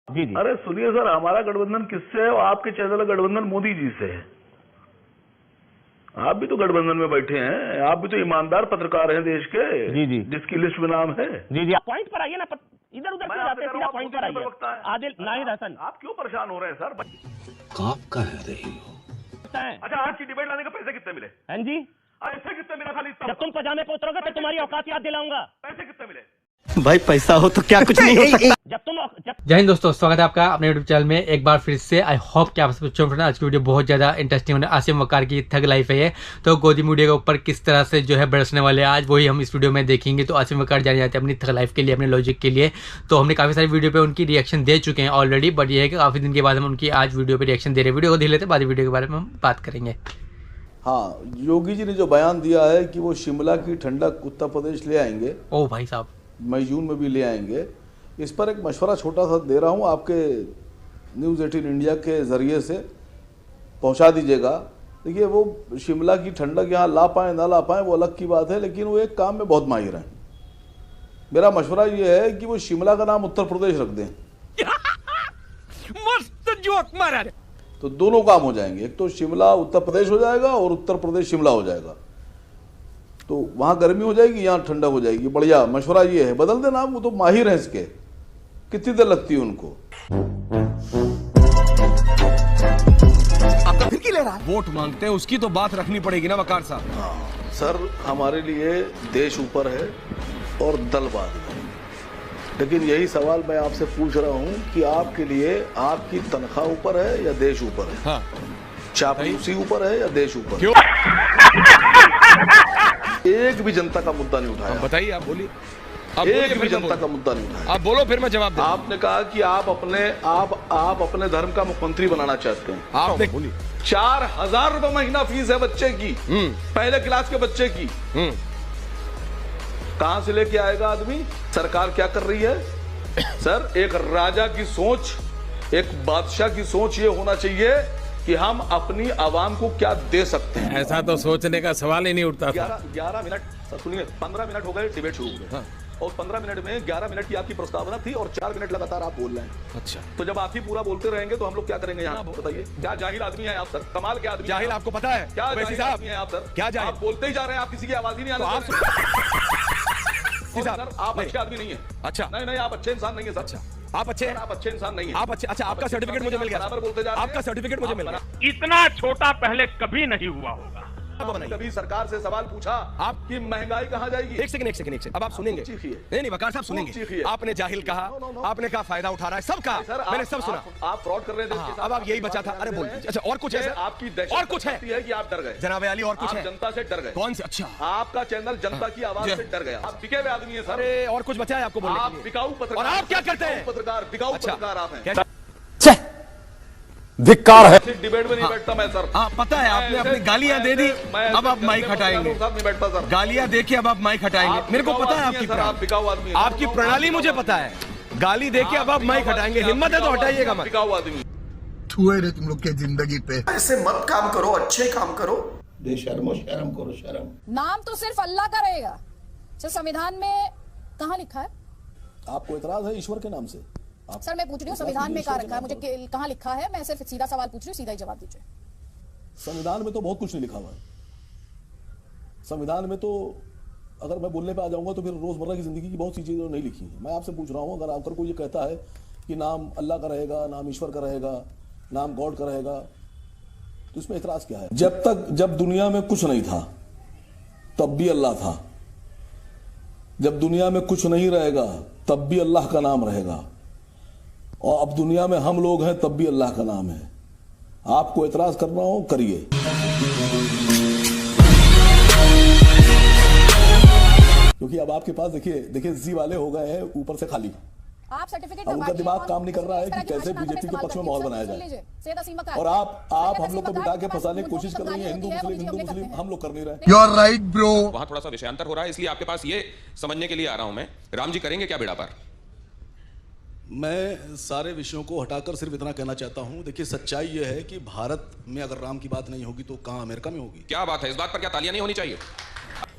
जी जी। अरे सुनिए सर, हमारा गठबंधन किससे है? आपके चैनल का गठबंधन मोदी जी से है। आप भी तो गठबंधन में बैठे हैं, आप भी तो ईमानदार पत्रकार हैं देश के। जी जी। जिसकी लिस्ट में नाम है। जी जी, आप पॉइंट पर आइए ना, इधर उधर क्यों जाते हैं, सीधा पॉइंट पर आइए। आदिल नाहिद हसन, आप क्यों परेशान हो रहे हैं सर? कहाँ कह रही हो? अच्छा, आज की डिबेट लाने के पैसे कितने मिले? हाँ जी, पैसे कितने मिले? खाली जब तुम पजामे पे उतरोगे तो तुम्हारी औकात याद दिलाऊंगा। पैसे कितने मिले? भाई पैसा हो तो क्या कुछ नहीं हो सकता। जय हिंद दोस्तों, स्वागत है आपका अपने यूट्यूब चैनल में एक बार फिर से। आई होप कि आप सब अच्छे होंगे। आज की वीडियो बहुत ज़्यादा इंटरेस्टिंग होने, आसिम वकार की थग लाइफ है ये। तो गोदी मीडिया के ऊपर किस तरह से जो है बरसने वाले हैं आज, वही हम इस वीडियो में देखेंगे। तो आसिम वकार जाने जाते हैं अपनी थग लाइफ के लिए, अपने लॉजिक के लिए। तो हमने काफ़ी सारी वीडियो पे उनकी रिएक्शन दे चुके हैं ऑलरेडी, बट ये है कि काफ़ी दिन के बाद हम उनकी आज वीडियो पर रिएक्शन दे रहे हैं। वीडियो को देख लेते हैं, बाद वीडियो के बारे में हम बात करेंगे। हाँ, योगी जी ने जो बयान दिया है कि वो शिमला की ठंडक उत्तर प्रदेश ले आएंगे, ओ भाई साहब, मई जून में भी ले आएंगे, इस पर एक मशवरा छोटा सा दे रहा हूँ, आपके न्यूज़ 18 इंडिया के ज़रिए से पहुँचा दीजिएगा। देखिए, वो शिमला की ठंडक यहाँ ला पाएँ ना ला पाएँ वो अलग की बात है, लेकिन वो एक काम में बहुत माहिर हैं। मेरा मशवरा ये है कि वो शिमला का नाम उत्तर प्रदेश रख दें। मस्त जोक मारा। तो दोनों काम हो जाएंगे, एक तो शिमला उत्तर प्रदेश हो जाएगा और उत्तर प्रदेश शिमला हो जाएगा। तो वहाँ गर्मी हो जाएगी, यहाँ ठंडक हो जाएगी। बढ़िया मशवरा ये है, बदल देना। वो तो माहिर हैं इसके, कितनी देर लगती है उनको। आपका फिर की ले रहा? वोट मांगते हैं, उसकी तो बात रखनी पड़ेगी ना वकार साहब। हाँ सर, हमारे लिए देश ऊपर है और दल बाद में। लेकिन यही सवाल मैं आपसे पूछ रहा हूँ कि आपके लिए आपकी तनख्वाह ऊपर है या देश ऊपर है? हाँ। चापलूसी ऊपर है या देश ऊपर? क्यों? एक भी जनता का मुद्दा नहीं उठाया। बताइए, आप बोलिए। एक भी जनता का मुद्दा नहीं उठाया। आप बोलो, फिर मैं जवाब दूंगा। आपने कहा कि आप अपने धर्म का मुख्यमंत्री बनाना चाहते हैं। आपने बोली 4,000 रुपए महीना फीस है बच्चे की, पहले क्लास के बच्चे की। कहां से लेके आएगा आदमी? सरकार क्या कर रही है सर? एक राजा की सोच, एक बादशाह की सोच ये होना चाहिए कि हम अपनी आवाम को क्या दे सकते हैं। ऐसा तो सोचने का सवाल ही नहीं उठता था। 11 मिनट सुनिए, 15 मिनट हो गए डिबेट शुरू हो गए। और 15 मिनट में 11 मिनट की आपकी प्रस्तावना थी और 4 मिनट लगातार आप बोल रहे हैं। अच्छा, तो जब आप ही पूरा बोलते रहेंगे तो हम लोग क्या करेंगे यहाँ? बताइए, क्या जाहिल आदमी है आप सर? कमाल के आदमी। जाहिल आपको पता है? क्या वैसी जाहिल साहब आदमी है आप सर? क्या जाहिल? आप बोलते ही जा रहे हैं, आप किसी की आवाज ही नहीं आने तो दे रहे हैं। साहब, सर, आप अच्छे आदमी नहीं है। अच्छा, नहीं, आप अच्छे इंसान नहीं है सर। अच्छा, आप अच्छे हैं? आप अच्छे इंसान नहीं है। आप अच्छे। अच्छा, आपका सर्टिफिकेट मुझे मिल गया। बराबर बोलते जा रहे हैं। आपका सर्टिफिकेट मुझे मिल गया। इतना छोटा पहले कभी नहीं हुआ होगा। आपने कभी सरकार से सवाल पूछा आपकी महंगाई कहाँ जाएगी? एक सेकंड। अब आप सुनेंगे। नहीं वकार साहब सुनेंगे। आपने जाहिल कहा, आपने कहा फायदा उठा रहा है, सब कहा, मैंने सब सुना। आप फ्रॉड कर रहे थे। अब आप यही बचा था। अरे बोल। अच्छा, और कुछ है? आपकी और कुछ है कि आप डर गए जनाब अली? और कुछ है? जनता से डर गए। कौन से? अच्छा, आपका चैनल जनता की आवाज से डर गया। आप बिके हुए आदमी है सर। अरे और कुछ बचा है आपको बोलने आप के लिए? बिकाऊ पत्रकार। और आप क्या करते हैं? पत्रकार, बिकाऊ पत्रकार आप हैं। धिक्कार है। डिबेट में नहीं बैठता मैं सर। हाँ, पता है, आपने अपनी गालियां दे दी, अब आप माइक हटाएंगे। नहीं बैठता सर। गालियां देके अब आप माइक हटाएंगे। मेरे को पता है आपकी आप बिकाऊ आदमी हैं। आपकी प्रणाली मुझे पता है। गाली देके अब आप माइक हटाएंगे। हिम्मत है तो हटाइएगा मत। बिकाऊ आदमी छुए रे तुम लोग के जिंदगी पे। ऐसे मत काम करो, अच्छे काम करो। बेशर्मो, शर्म करो, शर्म। नाम तो सिर्फ अल्लाह का रहेगा। संविधान में कहाँ लिखा है? आपको इतराज है ईश्वर के नाम से? सर मैं पूछ रही हूँ संविधान में कहाँ रखा है? मुझे कहाँ लिखा है? मैं सिर्फ सीधा सवाल पूछ रही हूँ, सीधा ही जवाब दीजिए। संविधान में तो बहुत कुछ नहीं लिखा हुआ है। संविधान में तो अगर मैं बोलने पे आ जाऊंगा तो फिर रोजमर्रा की जिंदगी की बहुत सी चीजें नहीं लिखी है। मैं आपसे पूछ रहा हूँ, अगर कोई ये कहता है कि नाम अल्लाह का रहेगा, नाम ईश्वर का रहेगा, नाम गॉड का रहेगा, तो इसमें इतराज क्या है? जब दुनिया में कुछ नहीं था तब भी अल्लाह था। जब दुनिया में कुछ नहीं रहेगा तब भी अल्लाह का नाम रहेगा। और अब दुनिया में हम लोग हैं तब भी अल्लाह का नाम है। आपको एतराज करना हो करिए। क्योंकि अब आपके पास देखिए जी वाले हो गए हैं ऊपर से खाली। आप सर्टिफिकेट उनका दिमाग काम नहीं कर रहा है कि कैसे बीजेपी के पक्ष में माहौल बनाया जाए। और आप हम लोग को बिठा के फंसाने की कोशिश कर रही हैं। हिंदू मुस्लिम हम लोग कर नहीं रहे। You are right bro. वहां थोड़ा सा विषयांतर हो रहा है, इसलिए आपके पास ये समझने के लिए आ रहा हूं मैं। राम जी करेंगे क्या बेड़ा पार? मैं सारे विषयों को हटाकर सिर्फ इतना कहना चाहता हूं, देखिए सच्चाई यह है कि भारत में अगर राम की बात नहीं होगी तो कहां अमेरिका में होगी? क्या बात है, इस बात पर क्या तालियां नहीं होनी चाहिए?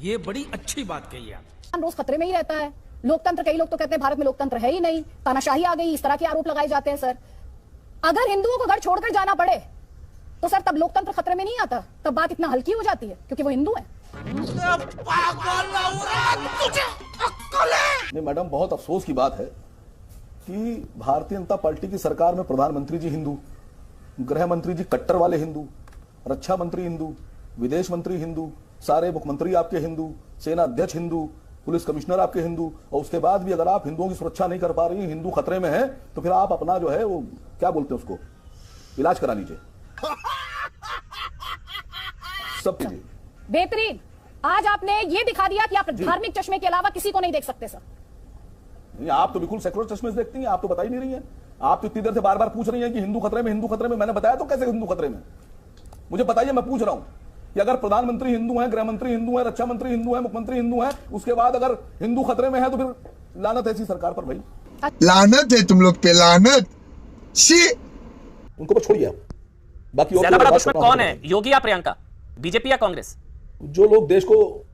ये बड़ी अच्छी बात कही आप। रोज खतरे में ही रहता है, लोकतंत्र, कई लोग तो कहते हैं भारत में लोकतंत्र है ही नहीं, तानाशाही आ गई, इस तरह के आरोप लगाए जाते हैं। सर, अगर हिंदुओं को घर छोड़कर जाना पड़े तो सर तब लोकतंत्र खतरे में नहीं आता, तब बात इतना हल्की हो जाती है क्योंकि वो हिंदू है। नहीं मैडम, बहुत अफसोस की बात है कि भारतीय जनता पार्टी की सरकार में प्रधानमंत्री जी हिंदू, गृह मंत्री जी कट्टर वाले हिंदू, रक्षा मंत्री हिंदू, विदेश मंत्री हिंदू, सारे मुख्यमंत्री आपके हिंदू, सेना अध्यक्ष हिंदू, पुलिस कमिश्नर आपके हिंदू, और उसके बाद भी अगर आप हिंदुओं की सुरक्षा नहीं कर पा रही, हिंदू खतरे में है, तो फिर आप अपना जो है वो क्या बोलते हैं उसको, इलाज करा लीजिए। सब बेहतरीन, आज आपने ये दिखा दिया कि आप धार्मिक चश्मे के अलावा किसी को नहीं देख सकते। सर नहीं, आप तो बिल्कुल सेकुलर चश्मे से देखती हैं, आप तो बता ही नहीं रही हैं। आप तो इतनी देर से बार बार पूछ रही हैं कि हिंदू खतरे में, हिंदू खतरे में। मैंने बताया तो कैसे हिंदू खतरे में, मुझे बताइए। मैं पूछ रहा हूं कि अगर प्रधानमंत्री हिंदू हैं, गृह मंत्री हिंदू हैं, रक्षा मंत्री हिंदू हैं, मुख्यमंत्री हिंदू हैं, उसके बाद अगर हिंदू खतरे में है तो फिर लानत ऐसी सरकार पर भाई, लानत है तुम लोग पे, लानत। उनको बस छोड़िए आप। बाकी ज्यादा बड़ा दुश्मन कौन है, योगी या प्रियंका, बीजेपी या कांग्रेस? जो लोग देश को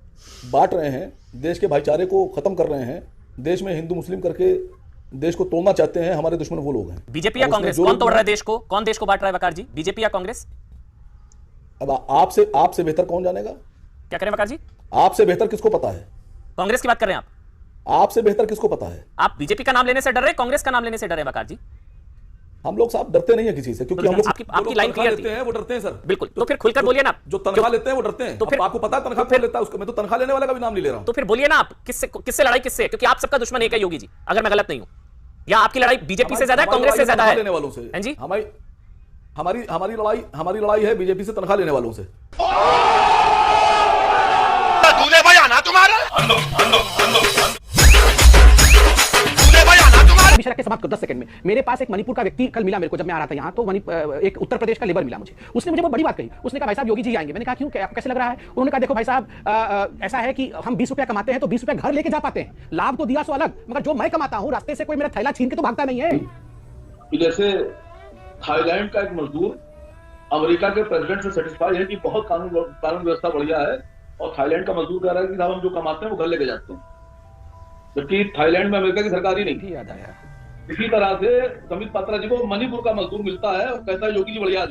बांट रहे हैं, देश के भाईचारे को खत्म कर रहे हैं, देश में हिंदू मुस्लिम करके देश को तोड़ना चाहते हैं, हमारे दुश्मन वो लोग हैं। बीजेपी या कांग्रेस, कौन तोड़ रहा है देश को, कौन देश को बांट रहा है वकार जी, बीजेपी या कांग्रेस? अब आपसे बेहतर कौन जानेगा? क्या करें वकार जी? आपसे बेहतर किसको पता है? कांग्रेस की बात कर रहे हैं आप? आपसे बेहतर किसको पता है? आप बीजेपी का नाम लेने से डर रहे, कांग्रेस का नाम लेने से डर रहे वकार जी? हम लोग साहब डरते नहीं है किसी से, क्योंकि हम लोग आपकी लाइन क्लियर लेते हैं वो डरते हैं सर। बिल्कुल, तो फिर खुलकर बोलिए ना। जो तनख्वाह लेते हैं वो डरते हैं, तो फिर आपको पता है तनख्वाह कौन लेता है उसका? मैं तो तनख्वाह लेने वाला का भी नाम नहीं ले रहा हूं। तो फिर बोलिए ना आप, किससे लड़ाई किससे? क्योंकि आप सबका दुश्मन एक है योगी जी, अगर मैं गलत नहीं हूं, या आपकी लड़ाई बीजेपी से ज्यादा है, कांग्रेस से ज्यादा है? लेने वालों से। हां जी, हमारी लड़ाई है बीजेपी से तनख्वाह लेने वालों से। दूल्हे भाई आना तुम्हारा, रख के समाप्त करो 10 सेकंड में। मेरे पास एक मणिपुर का व्यक्ति कल मिला मेरे को, जब मैं आ रहा था यहाँ, तो एक उत्तर प्रदेश का लेबर मिला मुझे। उसने मुझे बहुत बड़ी बात कही। उसने कहा भाई साहब योगी जी आएंगे। मैंने कहा क्यों, आपको कैसे लग रहा है? उन्होंने कहा देखो भाई साहब, ऐसा है कि हम 20 रुपया कमाते हैं तो 20 रुपया घर लेके जा पाते हैं, लाभ तो दिया सो अलग, मगर जो मैं कमाता हूँ रास्ते से कोई मेरा थैला छीन के तो भागता नहीं है। जैसे थाईलैंड का एक मजदूर अमेरिका के प्रेसिडेंट से सेटिस्फाई है कि बहुत कानून व्यवस्था बढ़िया है, और थाईलैंड का मजदूर कह रहा है कि साहब हम जो कमाते हैं वो घर लेके जाते हैं, जबकि थाईलैंड में अमेरिका की सरकार ही नहीं। याद आया। इसी तरह से समित पात्रा जी को मणिपुर का मजदूर मिलता है और कहता है योगी जी बढ़िया।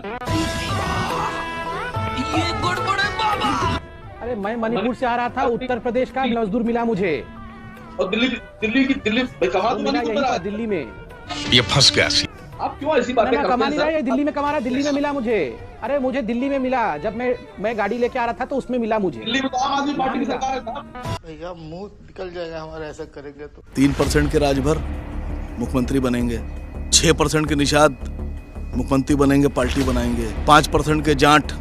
अरे मैं मणिपुर से आ रहा था, उत्तर प्रदेश का मजदूर मिला मुझे, और दिल्ली में ये फंस गया। आप क्यों ऐसी बातें करते हैं? कमा नहीं रहा है, दिल्ली में कमा रहा, दिल्ली में मिला मुझे। अरे मुझे दिल्ली में मिला, जब मैं गाड़ी लेके आ रहा था तो उसमें मिला मुझे। दिल्ली में तो आम आदमी पार्टी की सरकार है साहब। भैया मुंह निकल जाएगा हमारा, ऐसा करेंगे तो। 3% के राजभर मुख्यमंत्री बनेंगे, 6% के निषाद मुख्यमंत्री बनेंगे, पार्टी बनाएंगे, 5% के जाट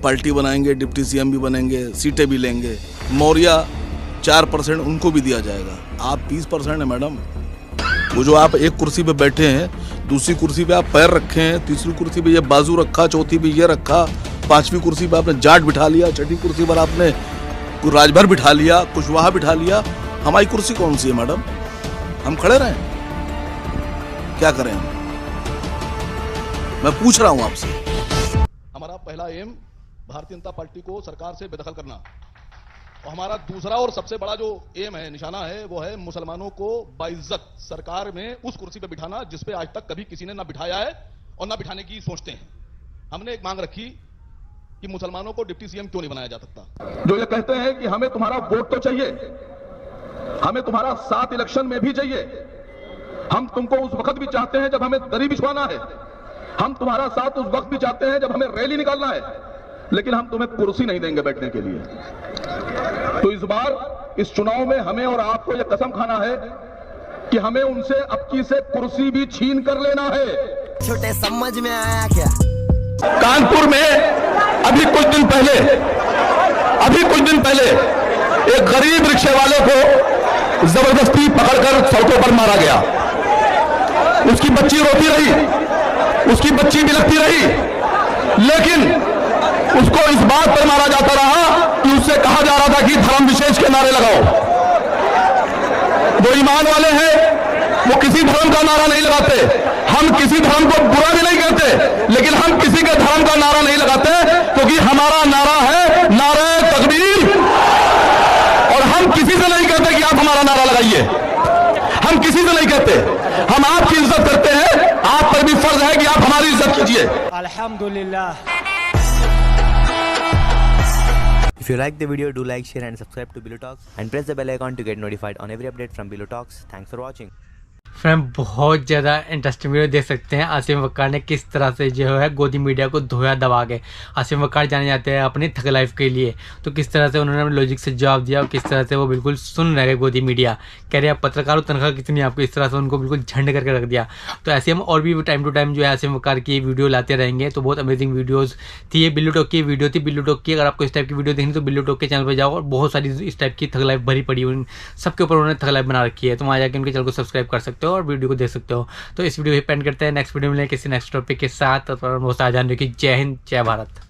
पार्टी बनाएंगे, डिप्टी सीएम भी बनेंगे, सीटें भी लेंगे। मौर्य 4% उनको भी दिया जाएगा। आप 20% है मैडम। वो जो आप एक कुर्सी पे बैठे हैं, दूसरी कुर्सी पे आप पैर रखे हैं, तीसरी कुर्सी पे ये बाजू रखा, चौथी पे ये रखा, 5वीं कुर्सी पे आपने जाट बिठा लिया, 6ठी कुर्सी पर आपने राजभर बिठा लिया, कुशवाहा बिठा लिया। हमारी कुर्सी कौन सी है मैडम? हम खड़े रहें? क्या करें हम? मैं पूछ रहा हूं आपसे। हमारा पहला एम भारतीय जनता पार्टी को सरकार से बेदखल करना, और हमारा दूसरा और सबसे बड़ा जो एम है, निशाना है, वो है मुसलमानों को बाइज्जत सरकार में उस कुर्सी पे बिठाना जिस पे आज तक कभी किसी ने ना बिठाया है और ना बिठाने की सोचते हैं। हमने एक मांग रखी कि मुसलमानों को डिप्टी सीएम क्यों नहीं बनाया जा सकता। जो ये कहते हैं कि हमें तुम्हारा वोट तो चाहिए, हमें तुम्हारा साथ इलेक्शन में भी चाहिए, हम तुमको उस वक्त भी चाहते हैं जब हमें दरी बिछवाना है, हम तुम्हारा साथ उस वक्त भी चाहते हैं जब हमें रैली निकालना है, लेकिन हम तुम्हें कुर्सी नहीं देंगे बैठने के लिए। तो इस बार इस चुनाव में हमें और आपको यह कसम खाना है कि हमें उनसे अबकी से कुर्सी भी छीन कर लेना है। छोटे समझ में आया क्या? कानपुर में अभी कुछ दिन पहले एक गरीब रिक्शे वाले को जबरदस्ती पकड़कर सड़कों पर मारा गया। उसकी बच्ची रोती रही, उसकी बच्ची बिलखती रही, लेकिन उसको इस बात पर मारा जाता रहा कि उससे कहा जा रहा था कि धर्म विशेष के नारे लगाओ। वो ईमान वाले हैं, वो किसी धर्म का नारा नहीं लगाते। हम किसी धर्म को बुरा भी नहीं कहते, लेकिन हम किसी के धर्म का नारा नहीं लगाते, क्योंकि हमारा नारा है नारे तकबीर, और हम किसी से नहीं कहते कि आप हमारा नारा लगाइए। कहते, हम आपकी इज्जत करते हैं, आप पर भी फर्ज है कि आप हमारी इज्जत कीजिए। अल्हम्दुलिल्लाह। If you like the video, do like, share and subscribe to Billu Talks and press the bell icon to get notified on every update from Billu Talks. Thanks for watching. Friend बहुत ज़्यादा interesting video देख सकते हैं। आसिम वक़ार ने किस तरह से जो है गोदी मीडिया को धोया दबा के। आसिम वक़ार जाने जाते हैं अपनी थग लाइफ के लिए, तो किस तरह से उन्होंने लॉजिक से जवाब दिया और किस तरह से वो बिल्कुल सुन रहे गोदी मीडिया। कह रहे हैं पत्रकारों तनख्वाह कितनी आपको, इस तरह से उनको बिल्कुल झंड करके रख दिया। तो ऐसे हम और भी टाइम टू टाइम जो है आसिम वक़ार की वीडियो लाते रहेंगे। तो बहुत अमेजिंग वीडियोज़ थी ये। बिल्लू टॉक की वीडियो थी। बिल्लू टॉक की अगर आपको इस टाइप की वीडियो देखनी तो बिल्लू टॉक के चैनल पर जाओ और बहुत सारी इस टाइप की थग लाइफ भरी पड़ी हुई सबके ऊपर उन्होंने थग लाइफ बना रखी है। तो वहाँ जाकर उनके चैनल को सब्सक्राइब कर सकते हो और वीडियो को देख सकते हो। तो इस वीडियो को पेंड करते हैं, नेक्स्ट वीडियो में किसी नेक्स्ट टॉपिक के साथ। बहुत आजान रखिए। जय हिंद, जय भारत।